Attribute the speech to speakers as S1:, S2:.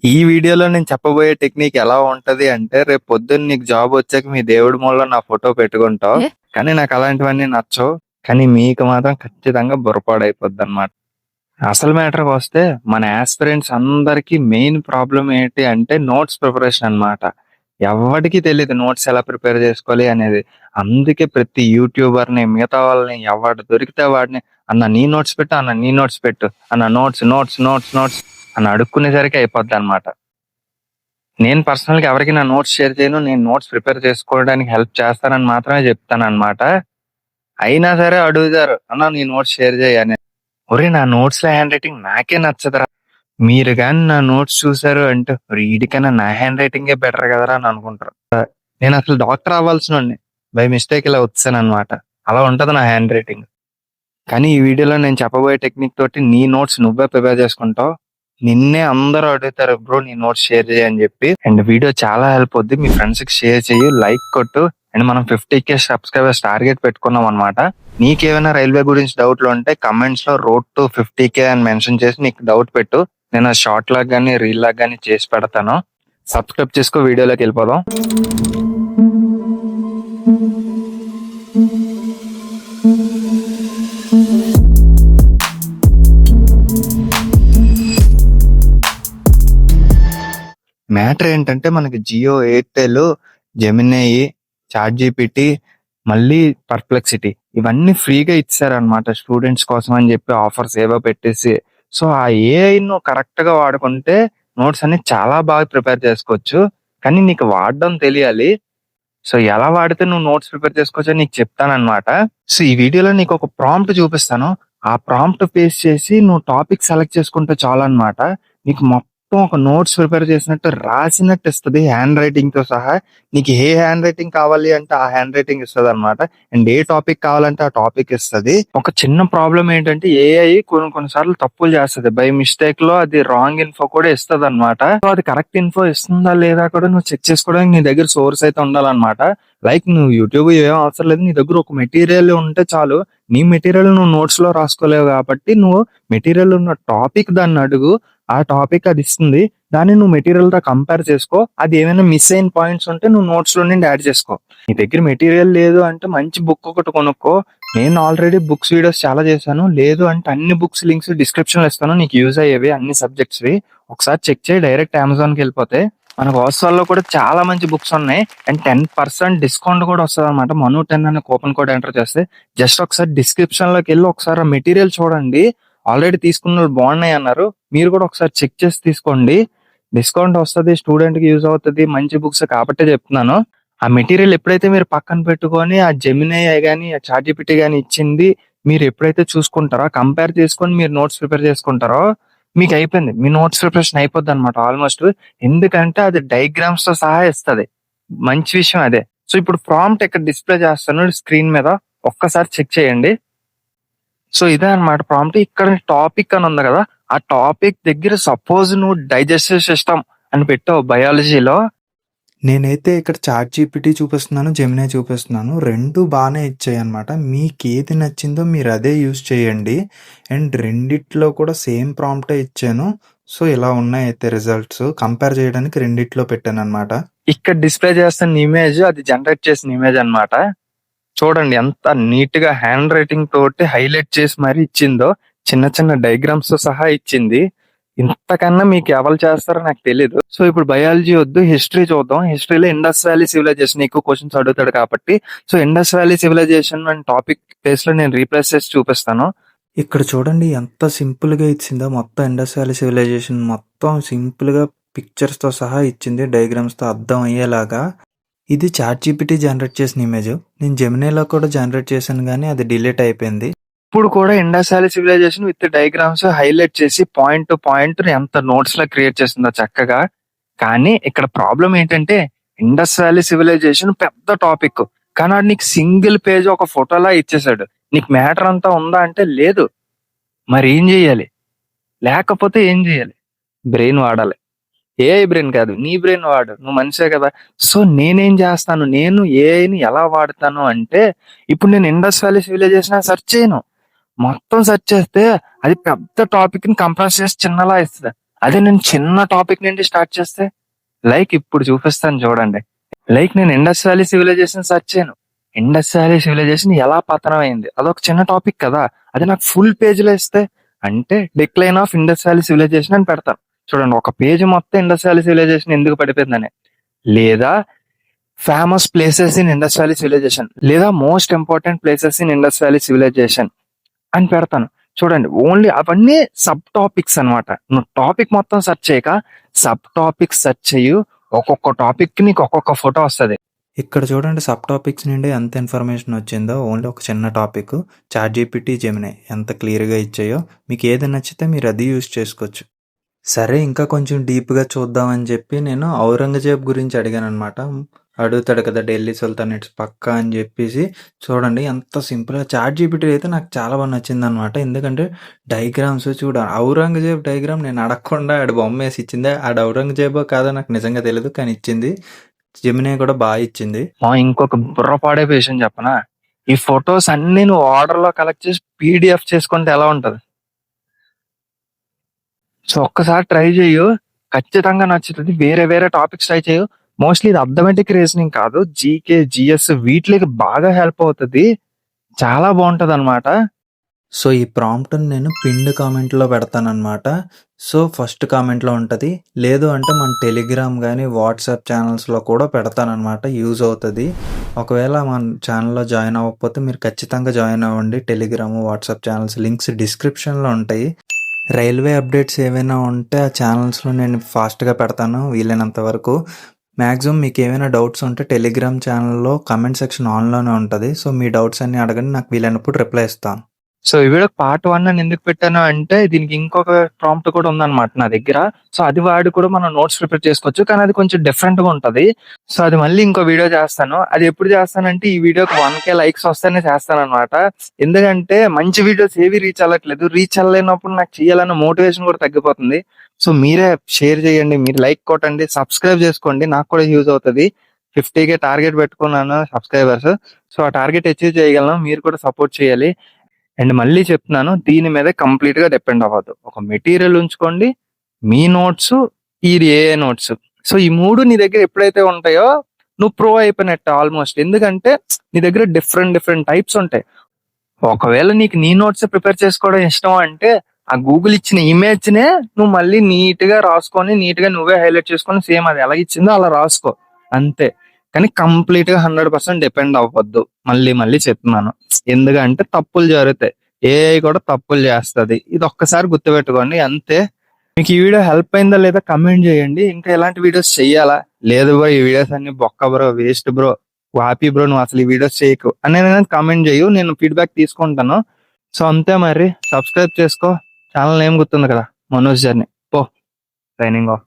S1: ఈ వీడియోలో నేను చెప్పబోయే టెక్నిక్ ఎలా ఉంటది అంటే, రేపు పొద్దున్న నీకు జాబ్ వచ్చాక మీ దేవుడి మూలలో నా ఫోటో పెట్టుకుంటావు. కానీ నాకు అలాంటివన్నీ నచ్చవు. కానీ మీకు మాత్రం ఖచ్చితంగా బుర్రపాడైపోద్దన్నమాట. అసలు మ్యాటర్‌కి వస్తే మన యాస్పిరెంట్స్ అందరికీ మెయిన్ ప్రాబ్లమ్ ఏంటి అంటే నోట్స్ ప్రిపరేషన్ అన్నమాట. ఎవ్వడికి తెలీదు నోట్స్ ఎలా ప్రిపేర్ చేసుకోవాలి అనేది. అందుకే ప్రతి యూట్యూబర్‌ని, మిగతా వాళ్ళని ఎవడు దొరికితే వాడిని "అన్న నీ నోట్స్ పెట్టు, అన్న నీ నోట్స్ పెట్టు, అన్న నోట్స్, నోట్స్, నోట్స్, నోట్స్" అని అడుక్కునేసరికి అయిపోద్దన్నమాట. నేను పర్సనల్‌గా ఎవరికీ నా నోట్స్ షేర్ చేయను. నేను నోట్స్ ప్రిపేర్ చేసుకోవడానికి హెల్ప్ చేస్తానని మాత్రమే చెప్తానన్నమాట. అయినా సరే అడుగుతారు, "అన్న నీ నోట్స్ షేర్ చెయ్యి" అని. ఒరేయ్! నా నోట్స్‌లో హ్యాండ్ రైటింగ్ నాకే నచ్చదురా! మీరు గాని నా నోట్స్ చూసారు అంటే, ఈడికన్నా నా హ్యాండ్ రైటింగే బెటర్ కదరా అని అనుకుంటారు. నేనసలు డాక్టర్ అవ్వాల్సినోడిని. బై మిస్టేక్ ఇలా వచ్చేసానన్నమాట. అలా ఉంటది నా హ్యాండ్ రైటింగ్. కానీ ఈ వీడియోలో నేను చెప్పబోయే టెక్నిక్ తోటి నీ నోట్స్ నువ్వే ప్రిపేర్ చేసుకుంటావు. నిన్నే అందరూ అడుగుతారు బ్రో నీ నోట్స్ షేర్ చేయి అని చెప్పి. అండ్ వీడియో చాలా హెల్ప్ అవుద్ది. మీ ఫ్రెండ్స్ కి షేర్ చెయ్యి, లైక్ కొట్టు. అండ్ మనం 50K సబ్స్క్రైబర్స్ టార్గెట్ పెట్టుకున్నాం అనమాట. నీకేమైనా రైల్వే గురించి డౌట్లు ఉంటే కమెంట్స్ లో రోడ్ టు 50K అని మెన్షన్ చేసి నీకు డౌట్ పెట్టు. నేను షార్ట్ లాగ్ గానీ రీల్ లాగ్ గానీ చేసి పెడతాను. సబ్స్క్రైబ్ చేసుకో. వీడియోలోకి వెళ్ళిపోదాం. మ్యాటర్ ఏంటంటే మనకి Jio, Airtel, Gemini, ChatGPT, మళ్ళీ పర్ప్లెక్సిటీ ఇవన్నీ ఫ్రీగా ఇచ్చారనమాట స్టూడెంట్స్ కోసం అని చెప్పి ఆఫర్స్ ఏవో పెట్టేసి. సో ఆ ఏఐ నువ్వు కరెక్ట్ గా వాడుకుంటే నోట్స్ అన్ని చాలా బాగా ప్రిపేర్ చేసుకోవచ్చు. కానీ నీకు వాడడం తెలియాలి. సో ఎలా వాడితే నువ్వు నోట్స్ ప్రిపేర్ చేసుకోవచ్చో నీకు చెప్తానన్నమాట. సో ఈ వీడియోలో నీకు ఒక ప్రాంప్ట్ చూపిస్తాను. ఆ ప్రాంప్ట్ పేస్ చేసి నువ్వు టాపిక్ సెలెక్ట్ చేసుకుంటే చాలన్నమాట. నీకు మొత్తం ఒక నోట్స్ ప్రిపేర్ చేసినట్టు రాసినట్టు ఇస్తది హ్యాండ్ రైటింగ్ తో సహా. నీకు ఏ హ్యాండ్ రైటింగ్ కావాలి అంటే ఆ హ్యాండ్ రైటింగ్ ఇస్తది అనమాట. అండ్ ఏ టాపిక్ కావాలంటే ఆ టాపిక్ ఇస్తది. ఒక చిన్న ప్రాబ్లం ఏంటంటే ఏఐ కొన్నిసార్లు తప్పులు చేస్తది. బై మిస్టేక్ లో అది రాంగ్ ఇన్ఫో కూడా ఇస్తది అనమాట. సో అది కరెక్ట్ ఇన్ఫో ఇస్తుందా లేదా కూడా నువ్వు చెక్ చేసుకోవడానికి నీ దగ్గర సోర్స్ అయితే ఉండాలన్నమాట. లైక్ నువ్వు యూట్యూబ్ ఏం అవసరం లేదు. నీ దగ్గర ఒక మెటీరియల్ ఉంటే చాలు. నీ మెటీరియల్ నువ్వు నోట్స్ లో రాసుకోలేవు కాబట్టి నువ్వు మెటీరియల్ ఉన్న టాపిక్ దాన్ని అడుగు. ఆ టాపిక్ అది ఇస్తుంది. దాన్ని నువ్వు మెటీరియల్ తో కంపేర్ చేసుకో. అది ఏమైనా మిస్ అయిన పాయింట్స్ ఉంటే నువ్వు నోట్స్ లో నుండి యాడ్ చేసుకో. నీ దగ్గర మెటీరియల్ లేదు అంటే మంచి బుక్ ఒకటి కొనుక్కో. నేను ఆల్రెడీ బుక్స్ వీడియోస్ చాలా చేశాను. లేదు అంటే అన్ని బుక్స్ లింక్స్ డిస్క్రిప్షన్ లో ఇస్తాను. నీకు యూజ్ అయ్యేవి అన్ని సబ్జెక్ట్స్ వి ఒకసారి చెక్ చేయి. డైరెక్ట్ అమెజాన్ కి వెళ్ళిపోతే మన వాట్సాప్ కూడా చాలా మంచి బుక్స్ ఉన్నాయి. అండ్ 10% డిస్కౌంట్ కూడా వస్తుంది అనమాట. మను10 అనే కూపన్ కోడ్ ఎంటర్ చేస్తే జస్ట్ ఒకసారి డిస్క్రిప్షన్ లోకి వెళ్ళి ఒకసారి ఆ మెటీరియల్ చూడండి. ఆల్రెడీ తీసుకున్న వాళ్ళు బాగున్నాయి అన్నారు. మీరు కూడా ఒకసారి చెక్ చేసి తీసుకోండి. డిస్కౌంట్ వస్తుంది. స్టూడెంట్ కి యూజ్ అవుతుంది. మంచి బుక్స్ కాబట్టే చెప్తున్నాను. ఆ మెటీరియల్ ఎప్పుడైతే మీరు పక్కన పెట్టుకొని ఆ జెమినీ గానీ ఆ చాట్ జీపీటీ గానీ ఇచ్చింది మీరు ఎప్పుడైతే చూసుకుంటారో కంపేర్ చేసుకొని మీరు నోట్స్ ప్రిపేర్ చేసుకుంటారో మీకు అయిపోయింది. మీ నోట్స్ ప్రిపరేషన్ అయిపోద్ది అనమాట ఆల్మోస్ట్. ఎందుకంటే అది డయాగ్రామ్స్ తో సహా ఇస్తుంది. మంచి విషయం అదే. సో ఇప్పుడు ప్రాంప్ట్ ఇక్కడ డిస్ప్లే చేస్తాను స్క్రీన్ మీద. ఒక్కసారి చెక్ చేయండి. సో ఇదే అన్నమాట ప్రాంప్ట్. ఇక్కడ టాపిక్ అని ఉంది కదా, ఆ టాపిక్ దగ్గర సపోజ్ నువ్వు డైజెస్టివ్ సిస్టమ్ అని పెట్టావు బయాలజీలో.
S2: నేనైతే ఇక్కడ చాట్ జీపీటీ చూపిస్తున్నాను, జెమినీ చూపిస్తున్నాను. 2 బాగానే ఇచ్చాయన్నమాట. మీకేది నచ్చిందో మీరు అదే యూజ్ చేయండి. అండ్ రెండిట్లో కూడా సేమ్ ప్రాంప్టే ఇచ్చాను. సో ఇలా ఉన్నాయైతే రిజల్ట్స్. కంపేర్ చేయడానికి రెండిట్లో పెట్టానన్నమాట.
S1: ఇక్కడ డిస్ప్లే చేస్తున్న ఇమేజ్ అది జనరేట్ చేసిన ఇమేజ్ అన్నమాట. చూడండి ఎంత నీట్ గా హ్యాండ్ రైటింగ్ తోటి హైలైట్ చేసి మరీ ఇచ్చిందో. చిన్న చిన్న డయాగ్రామ్స్ తో సహా ఇచ్చింది. ఇంతకన్నా మీకు ఎవరు చేస్తారో నాకు తెలీదు. సో ఇప్పుడు బయాలజీ వద్దు, హిస్టరీ చూద్దాం. హిస్టరీలో ఇండస్ వ్యాలీ సివిలైజేషన్ ఎక్కువ క్వశ్చన్స్ అడుగుతాడు కాబట్టి సో ఇండస్ వ్యాలీ సివిలైజేషన్ అనే టాపిక్ ప్లేస్ లో నేను రీప్లేస్ చేసి చూపిస్తాను.
S2: ఇక్కడ చూడండి ఎంత సింపుల్ గా ఇచ్చిందో. మొత్తం ఇండస్ వ్యాలీ సివిలైజేషన్ మొత్తం సింపుల్ గా పిక్చర్స్ తో సహా ఇచ్చింది, డయాగ్రామ్స్ తో అర్థం అయ్యేలాగా. ఇది చాట్ జీపీటీ జనరేట్ చేసిన ఇమేజ్. నేను జెమినీలో కూడా జనరేట్ చేశాను కానీ అది డిలీట్ అయిపోయింది.
S1: ఇప్పుడు కూడా Indus valley civilisation with diagrams highlight చేసి పాయింట్ టు పాయింట్ ఎంత నోట్స్ లా క్రియేట్ చేసిందో చక్కగా. కానీ ఇక్కడ ప్రాబ్లం ఏంటంటే ఇండస్ వ్యాలీ సివిలైజేషన్ పెద్ద టాపిక్. కానీ వాడు నీకు సింగిల్ పేజ్ ఒక ఫోటోలా ఇచ్చేసాడు. నీకు మ్యాటర్ అంతా ఉందా అంటే లేదు. మరి ఏం చెయ్యాలి? లేకపోతే ఏం చెయ్యాలి? బ్రెయిన్ వాడాలి. ఏఐ బ్రెయిన్ కాదు, నీ బ్రెయిన్ వాడు. నువ్వు మనిషే కదా. సో నేనేం చేస్తాను, నేను ఏఐని ఎలా వాడతాను అంటే ఇప్పుడు నేను ఇండస్ వ్యాలీ సివిలైజేషన్ సెర్చ్ చేయను. మొత్తం సెర్చ్ చేస్తే అది పెద్ద టాపిక్ ని కంప్రెస్ చేసి చిన్నలా ఇస్తుంది. అదే నేను చిన్న టాపిక్ నుండి స్టార్ట్ చేస్తే లైక్ ఇప్పుడు చూపిస్తాను చూడండి. లైక్ నేను ఇండస్ వ్యాలీ సివిలైజేషన్ సెర్చ్ చేయను. ఇండస్ వ్యాలీ సివిలైజేషన్ ఎలా పతనం అయింది అదొక చిన్న టాపిక్ కదా, అది నాకు ఫుల్ పేజ్ లో ఇస్తే అంటే decline of Indus valley civilisation అని పెడతాను. చూడండి ఒక పేజ్ మొత్తం ఇండస్ వ్యాలీ సివిలైజేషన్ ఎందుకు పడిపోయిందని, లేదా famous places in Indus valley civilization, లేదా most important places in Indus valley civilisation అని పెడతాను. చూడండి ఓన్లీ అవన్నీ సబ్ టాపిక్స్ అన్నమాట. నువ్వు టాపిక్ మొత్తం సెర్చ్ చేయక సబ్ టాపిక్స్ సెర్చ్ చేయు, ఒక్కొక్క టాపిక్ కి నీకు ఒక్కొక్క ఫోటో వస్తుంది.
S2: ఇక్కడ చూడండి సబ్ టాపిక్స్ నుండి ఎంత ఇన్ఫర్మేషన్ వచ్చిందో. ఓన్లీ ఒక చిన్న టాపిక్ చాట్ జీపీటీ, జెమినీ ఎంత క్లియర్గా ఇచ్చాయో. మీకు ఏది నచ్చితే మీరు అది యూజ్ చేసుకోవచ్చు. సరే ఇంకా కొంచెం డీప్గా చూద్దామని చెప్పి నేను ఔరంగజేబ్ గురించి అడిగాను అనమాట. అడుగుతాడు కదా ఢిల్లీ సుల్తానేట్స్ పక్కా అని చెప్పేసి. చూడండి ఎంత సింపుల్గా చాట్ జీపీటీ అయితే నాకు చాలా బాగా నచ్చింది అనమాట. ఎందుకంటే డయాగ్రామ్స్ ఔరంగజేబ్ డయాగ్రామ్ నేను అడగకుండా ఆడు బొమ్మ వేసి ఇచ్చింది. ఆడు ఔరంగజేబో కాదో నాకు నిజంగా తెలియదు, కానీ ఇచ్చింది. జెమినీ కూడా బాగా ఇచ్చింది.
S1: ఇంకొక బుర్రపాడే విషయం చెప్పనా, ఈ ఫొటోస్ అన్ని నువ్వు ఆర్డర్ లో కలెక్ట్ చేసి పీడిఎఫ్ చేసుకుంటే ఎలా ఉంటది? సో ఒక్కసారి ట్రై చేయు, ఖచ్చితంగా నచ్చుతుంది. వేరే వేరే టాపిక్స్ ట్రై చేయు. మోస్ట్లీ ఇది అర్థమెటిక్ రీజనింగ్ కాదు, జీకే జిఎస్ వీటికి బాగా హెల్ప్ అవుతుంది. చాలా బాగుంటది అనమాట.
S2: సో ఈ ప్రాంప్ట్ని నేను పిన్డ్ కామెంట్లో పెడతానమాట. సో ఫస్ట్ కామెంట్లో ఉంటుంది, లేదు అంటే మన టెలిగ్రామ్ కానీ వాట్సాప్ ఛానల్స్లో కూడా పెడతానమాట. యూజ్ అవుతుంది. ఒకవేళ మన ఛానల్లో జాయిన్ అవ్వకపోతే మీరు ఖచ్చితంగా జాయిన్ అవ్వండి. టెలిగ్రామ్ వాట్సాప్ ఛానల్స్ లింక్స్ డిస్క్రిప్షన్లో ఉంటాయి. రైల్వే అప్డేట్స్ ఏవైనా ఉంటే ఆ ఛానల్స్లో నేను ఫాస్ట్గా పెడతాను వీలైనంత వరకు. మ్యాక్సిమం మీకు ఏమైనా డౌట్స్ ఉంటే టెలిగ్రామ్ ఛానల్లో కమెంట్ సెక్షన్ ఆన్లోనే ఉంటుంది. సో మీ డౌట్స్ అన్ని అడగండి, నాకు వీలైనప్పుడు రిప్లై ఇస్తాను. సో ఈ వీడియో పార్ట్ 1 అని ఎందుకు పెట్టాను అంటే దీనికి ఇంకొక ప్రాంప్ట్ కూడా ఉందన్నమాట నా దగ్గర. సో అది వాడి కూడా మనం నోట్స్ ప్రిపేర్ చేసుకోవచ్చు, కానీ అది కొంచెం డిఫరెంట్ గా ఉంటది. సో అది మళ్ళీ ఇంకో వీడియో చేస్తాను. అది ఎప్పుడు చేస్తానంటే ఈ వీడియోకి 1K లైక్స్ వస్తేనే చేస్తాను అనమాట. ఎందుకంటే మంచి వీడియోస్ ఏవి రీచ్ అవ్వట్లేదు. రీచ్ అవ్వలేనప్పుడు నాకు చేయాలన్న మోటివేషన్ కూడా తగ్గిపోతుంది. సో మీరే షేర్ చేయండి, మీరు లైక్ కొట్టండి, సబ్స్క్రైబ్ చేసుకోండి, నాకు కూడా యూజ్ అవుతుంది. 50K టార్గెట్ పెట్టుకున్నాను సబ్స్క్రైబర్స్. సో ఆ టార్గెట్ అచీవ్ చేయగలను, మీరు కూడా సపోర్ట్ చేయాలి. అండ్ మళ్ళీ చెప్తున్నాను, దీని మీద కంప్లీట్ గా డిపెండ్ అవ్వద్దు. ఒక మెటీరియల్ ఉంచుకోండి, మీ నోట్స్, ఇది ఏ నోట్స్. సో ఈ మూడు నీ దగ్గర ఎప్పుడైతే ఉంటాయో నువ్వు ప్రో అయిపోయినట్టు ఆల్మోస్ట్. ఎందుకంటే నీ దగ్గర డిఫరెంట్ టైప్స్ ఉంటాయి. ఒకవేళ నీకు నీ నోట్స్ ప్రిపేర్ చేసుకోవడం ఇష్టం అంటే ఆ గూగుల్ ఇచ్చిన ఇమేజ్ నే నువ్వు మళ్ళీ నీట్ గా రాసుకొని, నీట్ గా నువ్వే హైలైట్ చేసుకొని సేమ్ అది ఎలా ఇచ్చిందో అలా రాసుకో అంతే. కానీ కంప్లీట్ గా 100% డిపెండ్ అవ్వద్దు. మళ్ళీ చెప్తున్నాను, ఎందుకంటే తప్పులు జరుగుతాయి. ఏఐ కూడా తప్పులు చేస్తుంది. ఇది ఒక్కసారి గుర్తుపెట్టుకోండి అంతే. మీకు ఈ వీడియో హెల్ప్ అయిందా లేదా కమెంట్ చేయండి. ఇంకా ఎలాంటి వీడియోస్ చెయ్యాలా, లేదు బ్రో ఈ వీడియోస్ అన్ని బొక్క బ్రో, వేస్ట్ బ్రో, వాపి బ్రో, నువ్వు అసలు ఈ వీడియోస్ చేయకు అని కామెంట్ చేయు, నేను ఫీడ్బ్యాక్ తీసుకుంటాను. సో అంతే మరి, సబ్స్క్రైబ్ చేసుకో. ఛానల్ ఏం గుర్తుంది కదా, మనోజ్ జర్నీ. పో, సైనింగ్ ఆఫ్.